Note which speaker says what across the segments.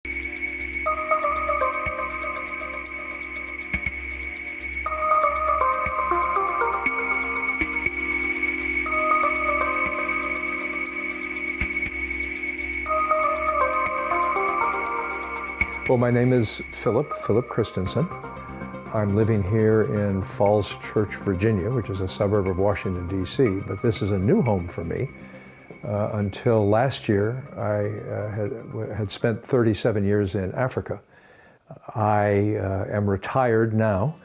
Speaker 1: Well, my name is Philip Christensen. I'm living here in Falls Church, Virginia, which is a suburb of Washington, D.C., but this is a new home for me. Until last year, I had spent 37 years in Africa. I am retired now.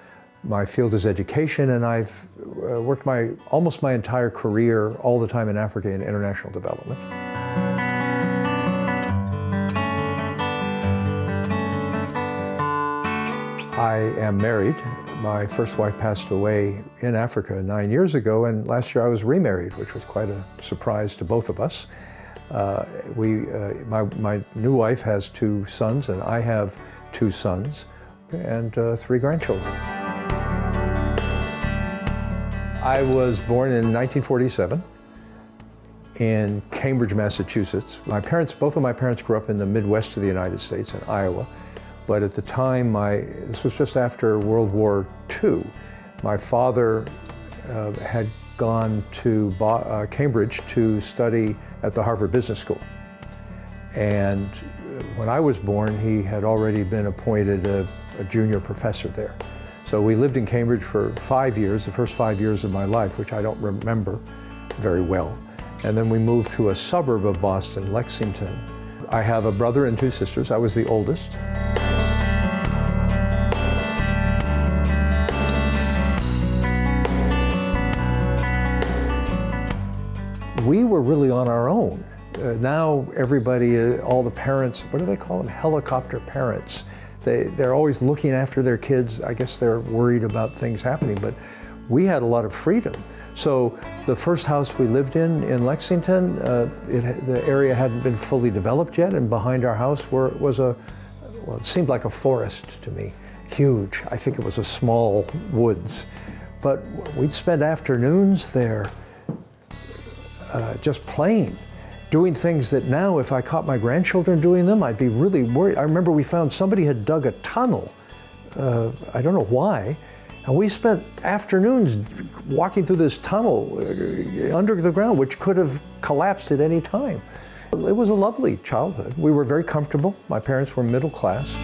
Speaker 1: My field is education, and I've worked almost my entire career all the time in Africa in international development. I am married. My first wife passed away in Africa 9 years ago, and last year I was remarried, which was quite a surprise to both of us. My new wife has 2 sons, and I have 2 sons and 3 grandchildren. I was born in 1947 in Cambridge, Massachusetts. Both of my parents grew up in the Midwest of the United States in Iowa. But at the time, this was just after World War II, my father had gone to Cambridge to study at the Harvard Business School. And when I was born, he had already been appointed a junior professor there. So we lived in Cambridge for 5 years, the first 5 years of my life, which I don't remember very well. And then we moved to a suburb of Boston, Lexington. I have a brother and 2 sisters. I was the oldest. We were really on our own. Now everybody, all the parents, what do they call them? Helicopter parents. They're always looking after their kids. I guess they're worried about things happening, but we had a lot of freedom. So the first house we lived in Lexington, the area hadn't been fully developed yet, and behind our house it seemed like a forest to me, huge. I think it was a small woods. But we'd spend afternoons there just playing, doing things that now, if I caught my grandchildren doing them, I'd be really worried. I remember we found somebody had dug a tunnel, I don't know why, and we spent afternoons walking through this tunnel under the ground, which could have collapsed at any time. It was a lovely childhood. We were very comfortable. My parents were middle class.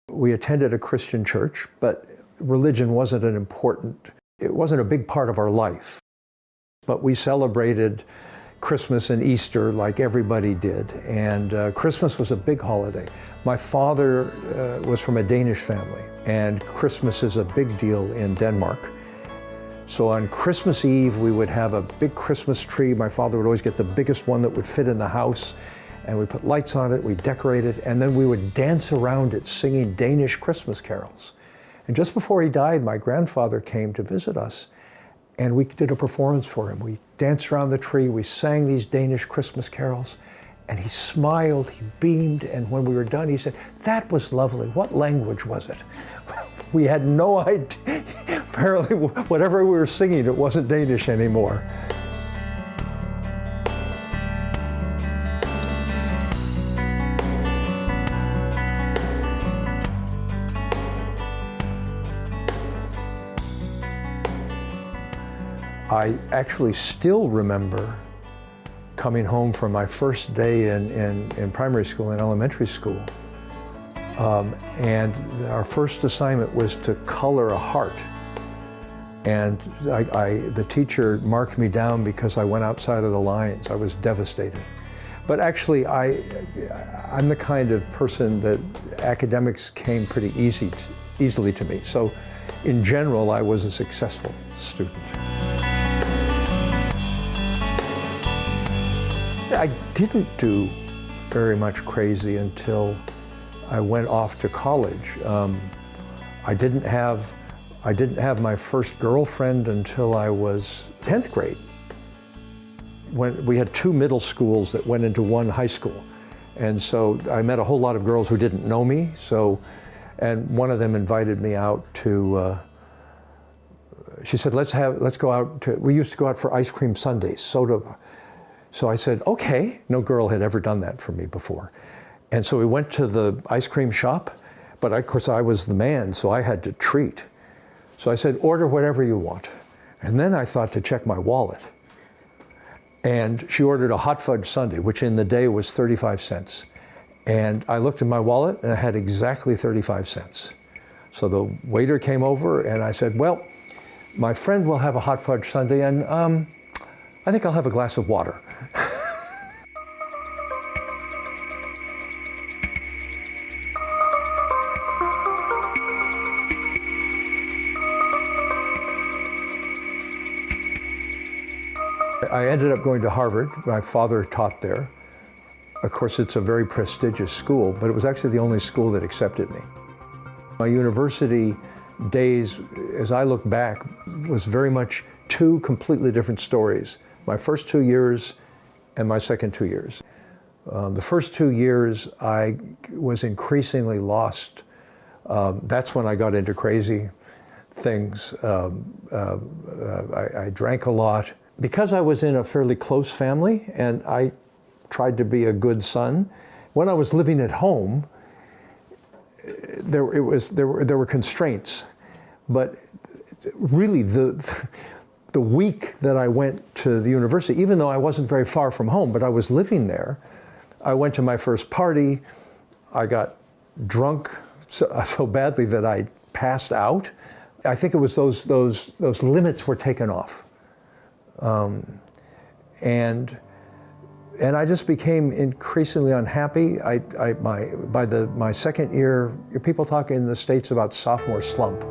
Speaker 1: We attended a Christian church, but religion wasn't it wasn't a big part of our life. But we celebrated Christmas and Easter like everybody did, and Christmas was a big holiday. My father was from a Danish family, and Christmas is a big deal in Denmark. So on Christmas Eve, we would have a big Christmas tree. My father would always get the biggest one that would fit in the house, and we put lights on it, we decorate it, and then we would dance around it singing Danish Christmas carols. And just before he died, my grandfather came to visit us, and we did a performance for him. We danced around the tree, we sang these Danish Christmas carols, and he smiled, he beamed, and when we were done, he said, "That was lovely. What language was it?" We had no idea. Apparently, whatever we were singing, it wasn't Danish anymore. I actually still remember coming home from my first day in primary school and elementary school. And our first assignment was to color a heart. And the teacher marked me down because I went outside of the lines. I was devastated. But actually, I'm the kind of person that academics came pretty easily to me. So in general, I was a successful student. I didn't do very much crazy until I went off to college. I didn't have my first girlfriend until I was 10th grade. When we had 2 middle schools that went into one high school. And so I met a whole lot of girls who didn't know me. So And one of them invited me out to, she said, let's go out to, we used to go out for ice cream sundaes, soda. So I said, okay. No girl had ever done that for me before. And so we went to the ice cream shop, but of course I was the man, so I had to treat. So I said, order whatever you want. And then I thought to check my wallet. And she ordered a hot fudge sundae, which in the day was 35 cents. And I looked in my wallet and I had exactly 35 cents. So the waiter came over and I said, well, my friend will have a hot fudge sundae and I think I'll have a glass of water. I ended up going to Harvard. My father taught there. Of course, it's a very prestigious school, but it was actually the only school that accepted me. My university days, as I look back, was very much two completely different stories. My first 2 years and my second 2 years. The first 2 years, I was increasingly lost. That's when I got into crazy things. I drank a lot. Because I was in a fairly close family and I tried to be a good son, when I was living at home, there were constraints. But really, the week that I went to the university, even though I wasn't very far from home, but I was living there, I went to my first party. I got drunk so badly that I passed out. I think it was those limits were taken off. And I just became increasingly unhappy. My second year, people talk in the States about sophomore slump,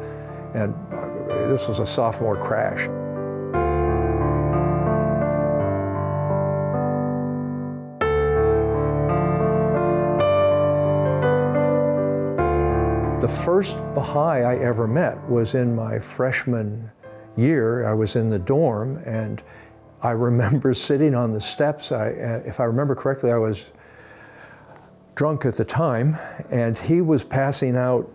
Speaker 1: and this was a sophomore crash. The first Baha'i I ever met was in my freshman year. I was in the dorm, and I remember sitting on the steps. If I remember correctly, I was drunk at the time, and he was passing out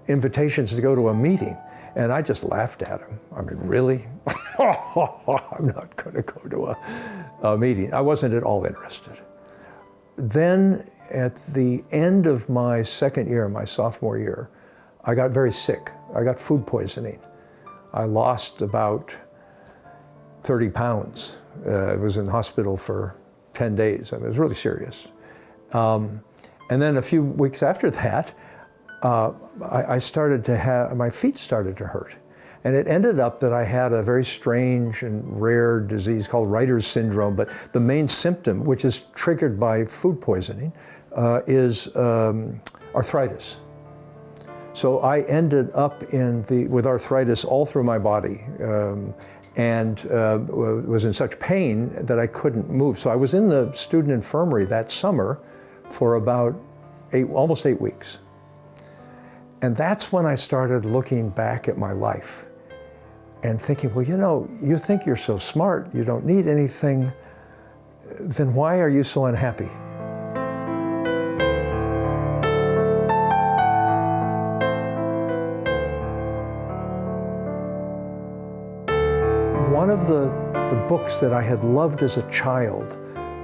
Speaker 1: invitations to go to a meeting, and I just laughed at him. I mean, really? I'm not going to go to a meeting. I wasn't at all interested. Then at the end of my second year, my sophomore year, I got very sick. I got food poisoning. I lost about 30 pounds. I was in hospital for 10 days. I mean, it was really serious. And then a few weeks after that, I started to have, my feet started to hurt. And it ended up that I had a very strange and rare disease called Reiter's syndrome, but the main symptom, which is triggered by food poisoning, is arthritis. So I ended up with arthritis all through my body, and was in such pain that I couldn't move. So I was in the student infirmary that summer for about almost 8 weeks. And that's when I started looking back at my life and thinking, well, you know, you think you're so smart, you don't need anything, then why are you so unhappy? One of the books that I had loved as a child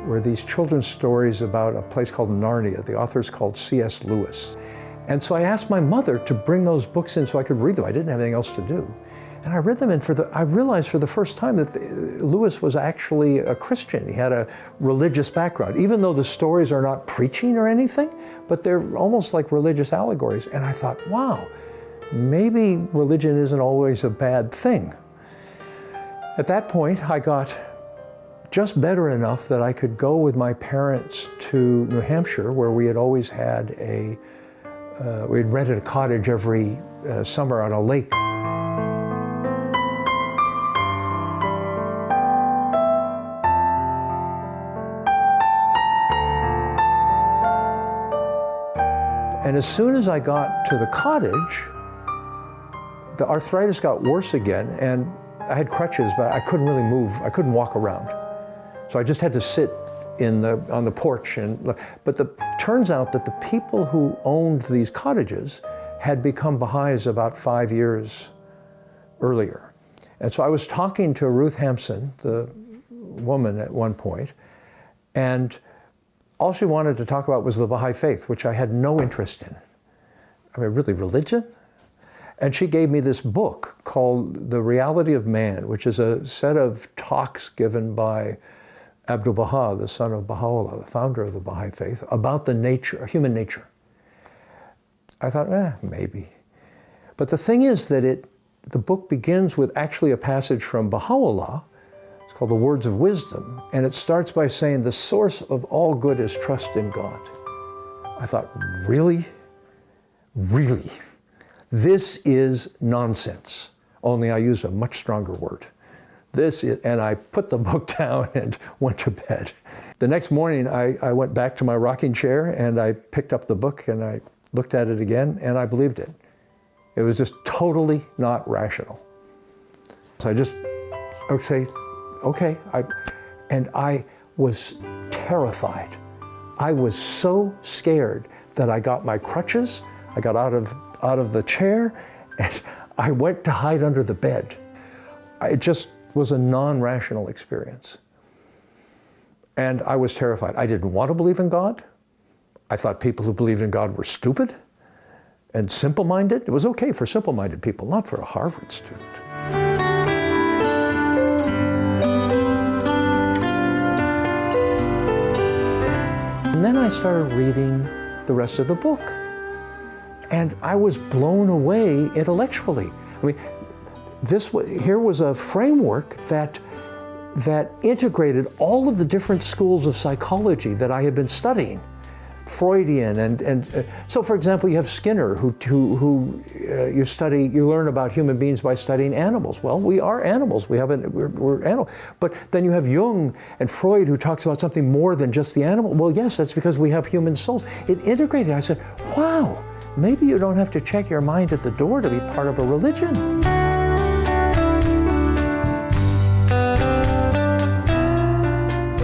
Speaker 1: were these children's stories about a place called Narnia. The author's called C.S. Lewis. And so I asked my mother to bring those books in so I could read them. I didn't have anything else to do. And I read them, and I realized for the first time that Lewis was actually a Christian. He had a religious background, even though the stories are not preaching or anything, but they're almost like religious allegories. And I thought, wow, maybe religion isn't always a bad thing. At that point, I got just better enough that I could go with my parents to New Hampshire, where we had always had we had rented a cottage every summer on a lake. And as soon as I got to the cottage, the arthritis got worse again, and I had crutches, but I couldn't really move. I couldn't walk around. So I just had to sit on the porch and look. But turns out that the people who owned these cottages had become Baha'is about 5 years earlier. And so I was talking to Ruth Hampson, the woman, at one point, and all she wanted to talk about was the Baha'i faith, which I had no interest in. I mean, really, religion? And she gave me this book called The Reality of Man, which is a set of talks given by Abdu'l-Baha, the son of Baha'u'llah, the founder of the Baha'i faith, about the nature, human nature. I thought, maybe. But the thing is that the book begins with actually a passage from Baha'u'llah. It's called The Words of Wisdom, and it starts by saying, the source of all good is trust in God. I thought, really? Really? This is nonsense, only I use a much stronger word. And I put the book down and went to bed. The next morning, I went back to my rocking chair and I picked up the book and I looked at it again and I believed it. It was just totally not rational. So I just, okay. And I was terrified. I was so scared that I got my crutches, I got out of the chair, and I went to hide under the bed. It just was a non-rational experience. And I was terrified. I didn't want to believe in God. I thought people who believed in God were stupid and simple-minded. It was okay for simple-minded people, not for a Harvard student. And then I started reading the rest of the book. And I was blown away intellectually. I mean, here was a framework that integrated all of the different schools of psychology that I had been studying. Freudian, and so for example, you have Skinner, who you learn about human beings by studying animals. Well, we are animals. We're animal. But then you have Jung and Freud, who talks about something more than just the animal. Well, yes, that's because we have human souls. It integrated. I said, wow, maybe you don't have to check your mind at the door to be part of a religion.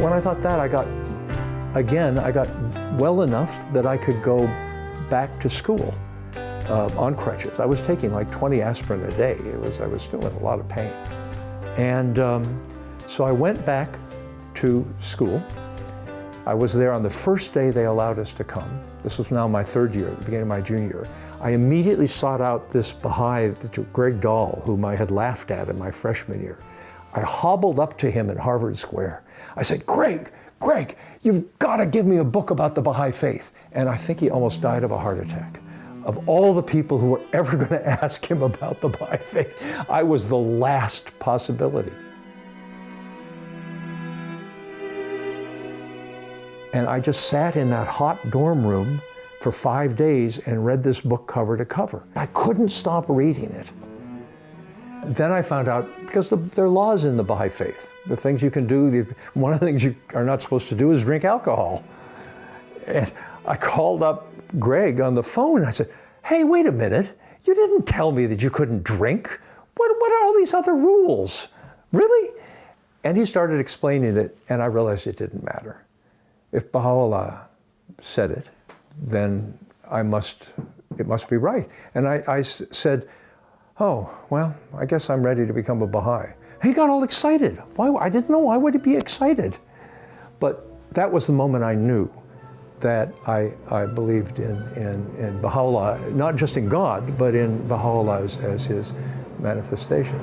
Speaker 1: When I thought that, I got well enough that I could go back to school on crutches. I was taking like 20 aspirin a day. I was still in a lot of pain. And so I went back to school. I was there on the first day they allowed us to come. This was now my third year, the beginning of my junior year. I immediately sought out this Baha'i, Greg Dahl, whom I had laughed at in my freshman year. I hobbled up to him in Harvard Square. I said, Greg, you've got to give me a book about the Baha'i faith. And I think he almost died of a heart attack. Of all the people who were ever going to ask him about the Baha'i faith, I was the last possibility. And I just sat in that hot dorm room for 5 days and read this book cover to cover. I couldn't stop reading it. Then I found out, because there are laws in the Baha'i faith, the things you can do, one of the things you are not supposed to do is drink alcohol. And I called up Greg on the phone and I said, hey, wait a minute, you didn't tell me that you couldn't drink. What are all these other rules? Really? And he started explaining it, and I realized it didn't matter. If Baha'u'llah said it, then it must be right. And I said, oh, well, I guess I'm ready to become a Baha'i. He got all excited. Why? I didn't know. Why would he be excited? But that was the moment I knew that I believed in Baha'u'llah, not just in God, but in Baha'u'llah as his manifestation.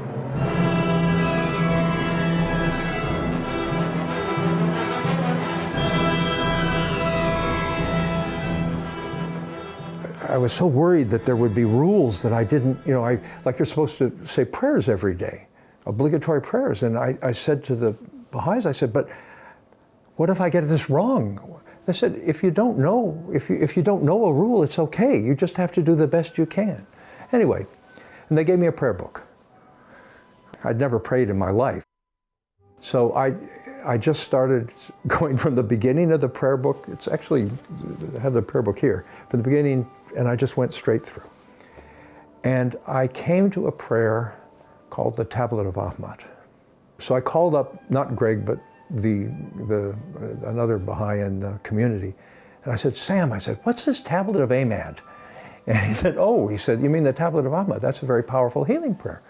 Speaker 1: I was so worried that there would be rules that I didn't, like you're supposed to say prayers every day, obligatory prayers. And I said to the Baha'is, I said, but what if I get this wrong? They said, if you don't know a rule, it's okay. You just have to do the best you can. Anyway, and they gave me a prayer book. I'd never prayed in my life. So I just started going from the beginning of the prayer book. It's actually, I have the prayer book here, from the beginning, and I just went straight through. And I came to a prayer called the Tablet of Ahmad. So I called up, not Greg, but another Baha'i in the community. And I said, Sam, what's this Tablet of Ahmad? And he said, oh, he said, you mean the Tablet of Ahmad? That's a very powerful healing prayer.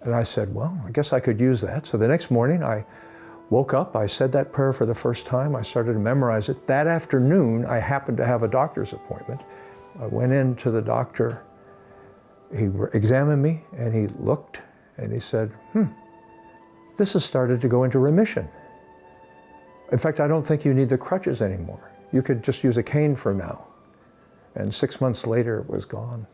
Speaker 1: And I said, well, I guess I could use that. So the next morning I woke up, I said that prayer for the first time, I started to memorize it. That afternoon, I happened to have a doctor's appointment. I went in to the doctor, he examined me, and he looked, and he said, this has started to go into remission. In fact, I don't think you need the crutches anymore. You could just use a cane for now. And 6 months later, it was gone.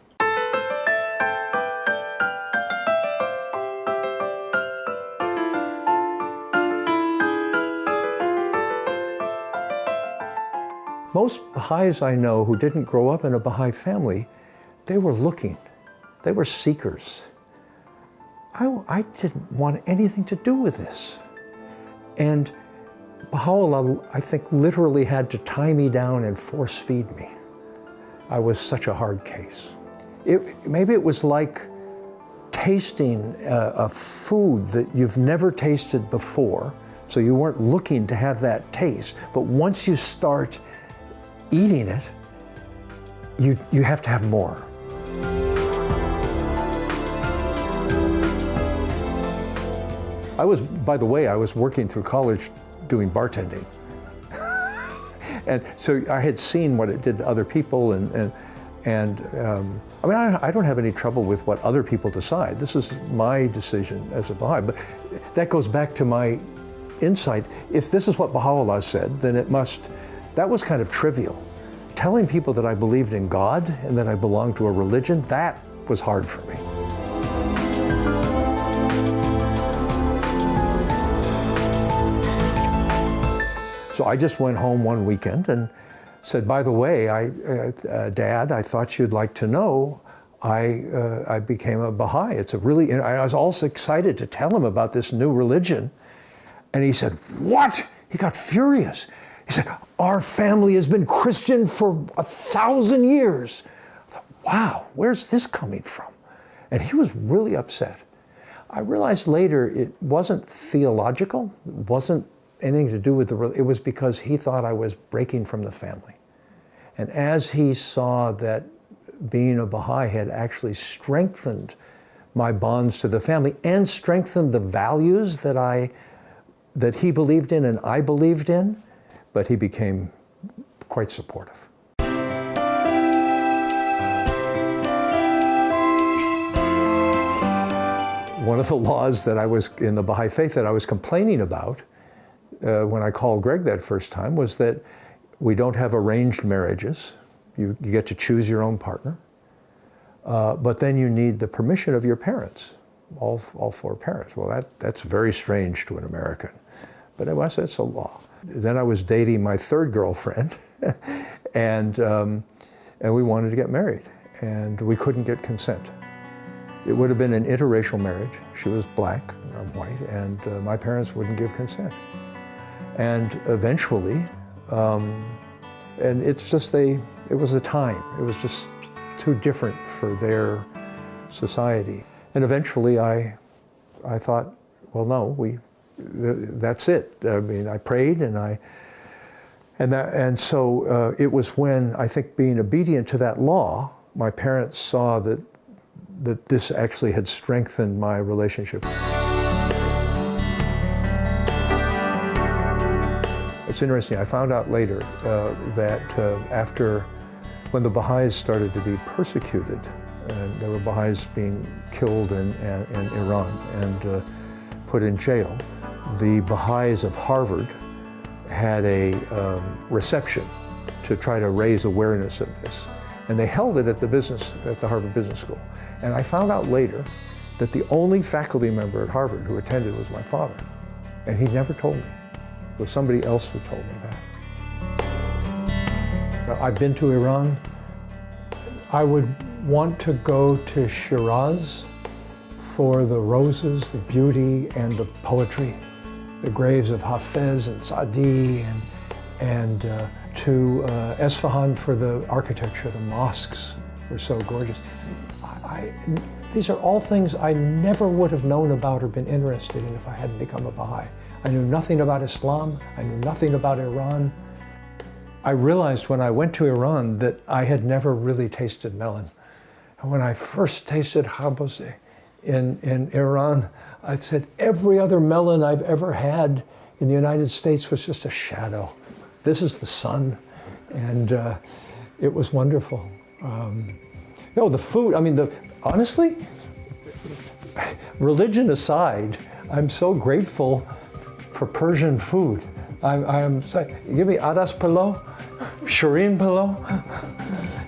Speaker 1: Most Baha'is I know who didn't grow up in a Baha'i family, they were looking. They were seekers. I didn't want anything to do with this. And Baha'u'llah, I think, literally had to tie me down and force feed me. I was such a hard case. Maybe it was like tasting a food that you've never tasted before, so you weren't looking to have that taste. But once you start eating it, you have to have more. By the way, I was working through college doing bartending. And so I had seen what it did to other people, and I mean, I don't have any trouble with what other people decide. This is my decision as a Baha'i, but that goes back to my insight. If this is what Baha'u'llah said, then that was kind of trivial. Telling people that I believed in God and that I belonged to a religion, that was hard for me. So I just went home one weekend and said, by the way, Dad, I thought you'd like to know, I became a Baha'i. I was also excited to tell him about this new religion. And he said, what? He got furious. He said, our family has been Christian for 1,000 years. I thought, wow, where's this coming from? And he was really upset. I realized later it wasn't theological, it wasn't anything to do with it was because he thought I was breaking from the family. And as he saw that being a Baha'i had actually strengthened my bonds to the family and strengthened the values that he believed in and I believed in, but he became quite supportive. One of the laws that I was in the Baha'i faith that I was complaining about when I called Greg that first time was that we don't have arranged marriages. You get to choose your own partner, but then you need the permission of your parents, all four parents. Well, that's very strange to an American, but I said it's a law. Then I was dating my third girlfriend, and we wanted to get married, and we couldn't get consent. It would have been an interracial marriage. She was black, and I'm white, and my parents wouldn't give consent. And eventually, and it's just it was a time. It was just too different for their society. And eventually I thought, well, no, that's it. I mean, I prayed and so it was when I think being obedient to that law, my parents saw that this actually had strengthened my relationship. It's interesting, I found out later that when the Baha'is started to be persecuted, and there were Baha'is being killed in Iran and put in jail, the Baha'is of Harvard had a reception to try to raise awareness of this. And they held it at the Harvard Business School. And I found out later that the only faculty member at Harvard who attended was my father. And he never told me. It was somebody else who told me that. I've been to Iran. I would want to go to Shiraz for the roses, the beauty, and the poetry. The graves of Hafez and Sa'di, and to Esfahan for the architecture. The mosques were so gorgeous. These are all things I never would have known about or been interested in if I hadn't become a Baha'i. I knew nothing about Islam. I knew nothing about Iran. I realized when I went to Iran that I had never really tasted melon. And when I first tasted harbose in Iran, I said, every other melon I've ever had in the United States was just a shadow. This is the sun, and it was wonderful. The food, honestly, religion aside, I'm so grateful for Persian food. Give me adas palo, shireen palo,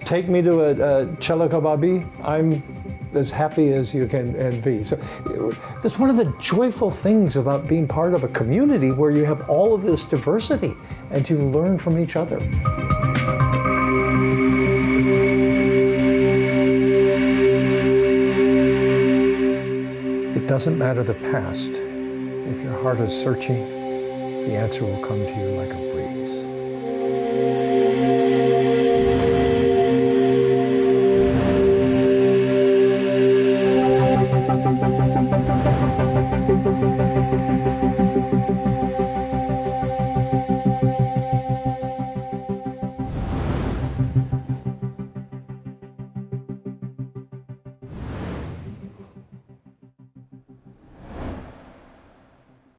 Speaker 1: take me to a chela kababi, I'm as happy as you can be. So that's one of the joyful things about being part of a community where you have all of this diversity and you learn from each other. It doesn't matter the past. If your heart is searching, the answer will come to you like a breeze.